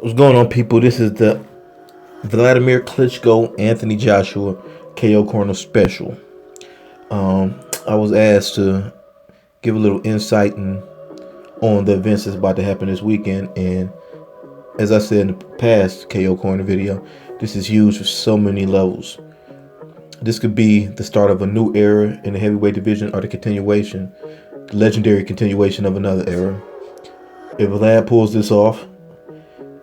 What's going on, people? This is the Wladimir Klitschko Anthony Joshua KO Corner special. I was asked to give a little insight on the events that's about to happen this weekend, and as I said in the past KO Corner video, this is huge for so many levels. This could be the start of a new era in the heavyweight division, or the legendary continuation of another era. If Vlad pulls this off,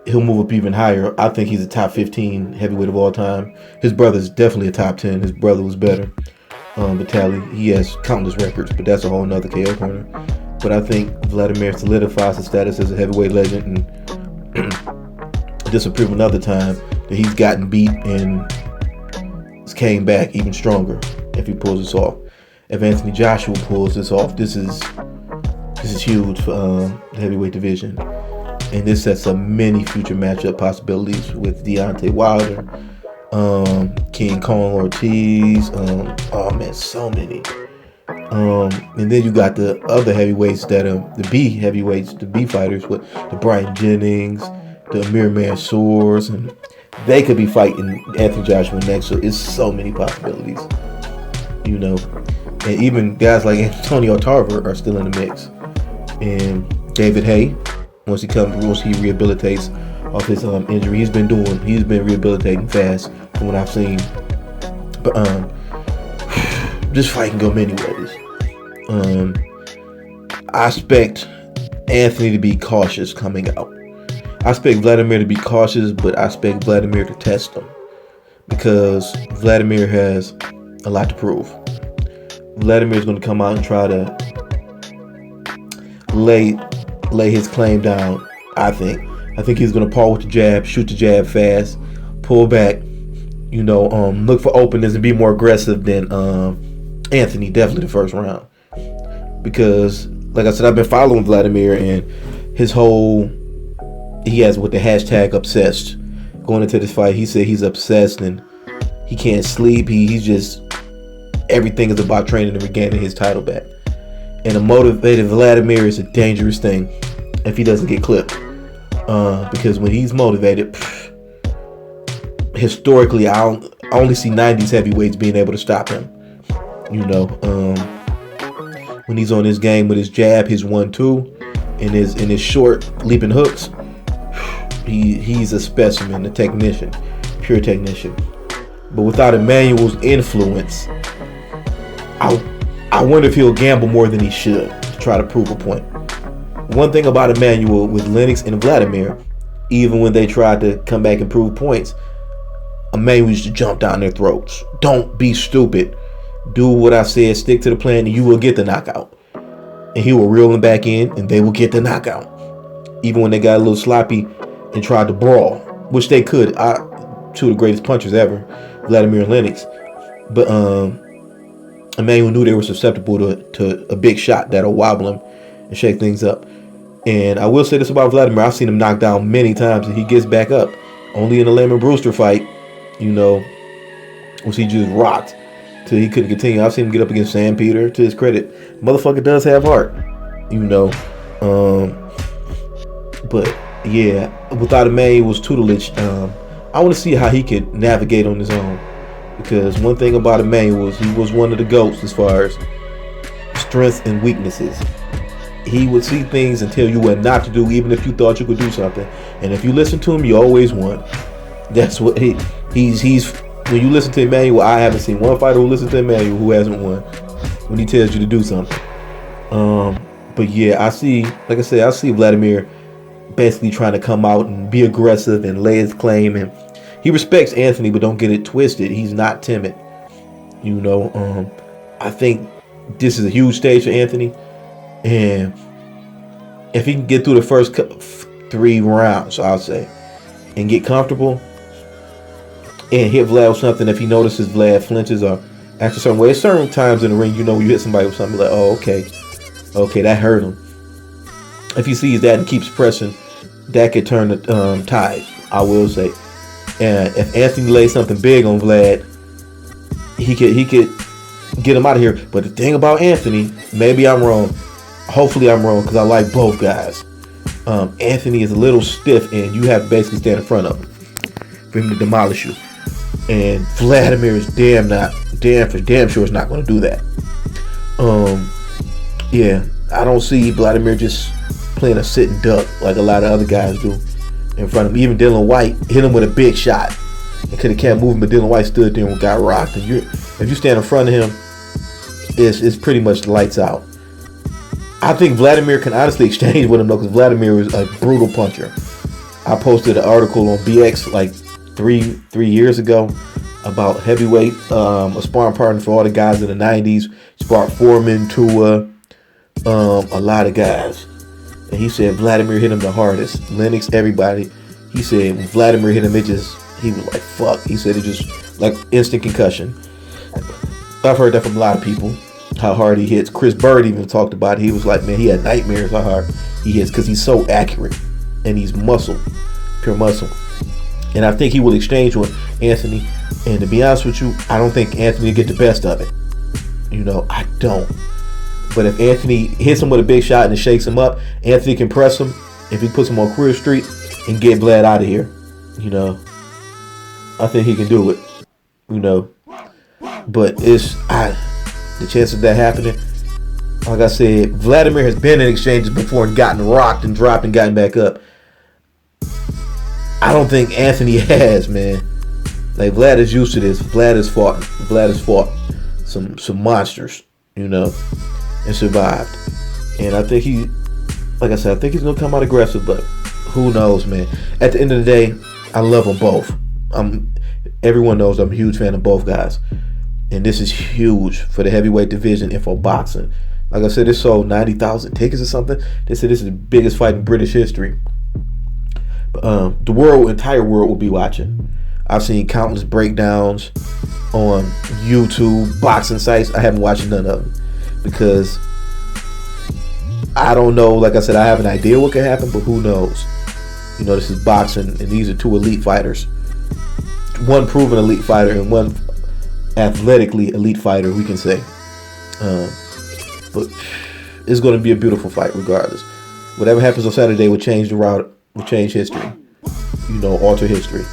he'll move up even higher. I think he's a top 15 heavyweight of all time. His brother's definitely a top 10. His brother was better. Vitaly, he has countless records, but that's a whole nother KO Corner. But I think Wladimir solidifies his status as a heavyweight legend, and this will prove another time that he's gotten beat and came back even stronger if he pulls this off. If Anthony Joshua pulls this off, this is huge for the heavyweight division. And this sets up many future matchup possibilities with Deontay Wilder, King Kong Ortiz. Oh man, so many. And then you got the other heavyweights that are the B heavyweights, the B fighters, with the Brian Jennings, the Amir Mansours, and they could be fighting Anthony Joshua next. So it's so many possibilities, you know. And even guys like Antonio Tarver are still in the mix. And David Haye, once he rehabilitates off his injury, he's been rehabilitating fast from what I've seen. But this fight can go many ways. I expect Anthony to be cautious coming out. I expect Wladimir to be cautious, but I expect Wladimir to test him, because Wladimir has a lot to prove. Wladimir is going to come out and try to lay his claim down. I think he's going to paw with the jab, shoot the jab fast, pull back, look for openness and be more aggressive than Anthony, definitely the first round. Because, like I said, I've been following Wladimir, and he has with the hashtag obsessed. Going into this fight, he said he's obsessed and he can't sleep. He's just, everything is about training and regaining his title back. And a motivated Wladimir is a dangerous thing if he doesn't get clipped. Because when he's motivated, historically, I only see 90s heavyweights being able to stop him. When he's on his game with his jab, his 1-2, and his short leaping hooks, he's a specimen, a technician, pure technician. But without Emmanuel's influence, I wonder if he'll gamble more than he should to try to prove a point. One thing about Emmanuel with Lennox and Wladimir, even when they tried to come back and prove points, Emmanuel used to jump down their throats. Don't be stupid. Do what I said, stick to the plan, and you will get the knockout. And he will reel them back in, and they will get the knockout. Even when they got a little sloppy and tried to brawl, which they could. Two of the greatest punchers ever, Wladimir and Lennox. But Emmanuel knew they were susceptible to a big shot that'll wobble him and shake things up. And I will say this about Wladimir: I've seen him knocked down many times, and he gets back up. Only in the Lemon Brewster fight, was he just rocked till he couldn't continue. I've seen him get up against Sam Peter. To his credit, motherfucker does have heart, But yeah, without Emmanuel's tutelage, I want to see how he could navigate on his own. Because one thing about Emmanuel was he was one of the GOATs as far as strengths and weaknesses. He would see things and tell you what not to do, even if you thought you could do something. And if you listen to him, you always won. That's what he's. When you listen to Emmanuel, I haven't seen one fighter who listens to Emmanuel who hasn't won when he tells you to do something. But yeah, I see Wladimir basically trying to come out and be aggressive and lay his claim, and he respects Anthony, but don't get it twisted. He's not timid. I think this is a huge stage for Anthony, and if he can get through the first 3 rounds, I'll say, and get comfortable and hit Vlad with something, if he notices Vlad flinches or acts a certain way, certain times in the ring, you hit somebody with something like, oh, okay, that hurt him. If he sees that and keeps pressing, that could turn the tide, I will say. And if Anthony lays something big on Vlad, he could get him out of here. But the thing about Anthony, maybe I'm wrong. Hopefully I'm wrong, because I like both guys. Anthony is a little stiff, and you have to basically stand in front of him for him to demolish you. And Wladimir is damn sure is not going to do that. Yeah, I don't see Wladimir just playing a sit and duck like a lot of other guys do in front of him. Even Dylan White hit him with a big shot and could have kept moving, but Dylan White stood there and got rocked. And if you stand in front of him, it's pretty much the lights out. I think Wladimir can honestly exchange with him though, because Wladimir is a brutal puncher. I posted an article on BX like three years ago about heavyweight, a sparring partner for all the guys in the 90s. Sparred Foreman, Tua, a lot of guys. And he said Wladimir hit him the hardest. Lennox, everybody. He said when Wladimir hit him, he was like, fuck. He said it just like instant concussion. I've heard that from a lot of people, how hard he hits. Chris Bird even talked about it. He was like, man, he had nightmares how hard he hits because he's so accurate. And he's muscle, pure muscle. And I think he will exchange with Anthony. And to be honest with you, I don't think Anthony will get the best of it. I don't. But if Anthony hits him with a big shot and it shakes him up, Anthony can press him if he puts him on Career Street and get Vlad out of here. I think he can do it. But the chance of that happening, like I said, Wladimir has been in exchanges before and gotten rocked and dropped and gotten back up. I don't think Anthony has, man. Like, Vlad is used to this. Vlad has fought some monsters, and survived. And I think I think he's gonna come out aggressive, but who knows, man. At the end of the day, I love them both. Everyone knows I'm a huge fan of both guys. And this is huge for the heavyweight division and for boxing. Like I said, it sold 90,000 tickets or something. They said this is the biggest fight in British history. But the entire world will be watching. I've seen countless breakdowns on YouTube, boxing sites. I haven't watched none of them because I don't know. Like I said, I have an idea what could happen, but who knows? This is boxing, and these are two elite fighters. One proven elite fighter and one athletically elite fighter, we can say. But it's going to be a beautiful fight regardless. Whatever happens on Saturday will change the route, will change history. Alter history.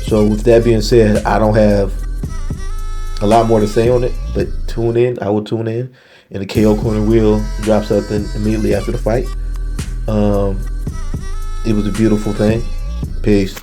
So with that being said, I don't have a lot more to say on it, but tune in. I will tune in. And the KO Corner will drop something immediately after the fight. It was a beautiful thing. Peace.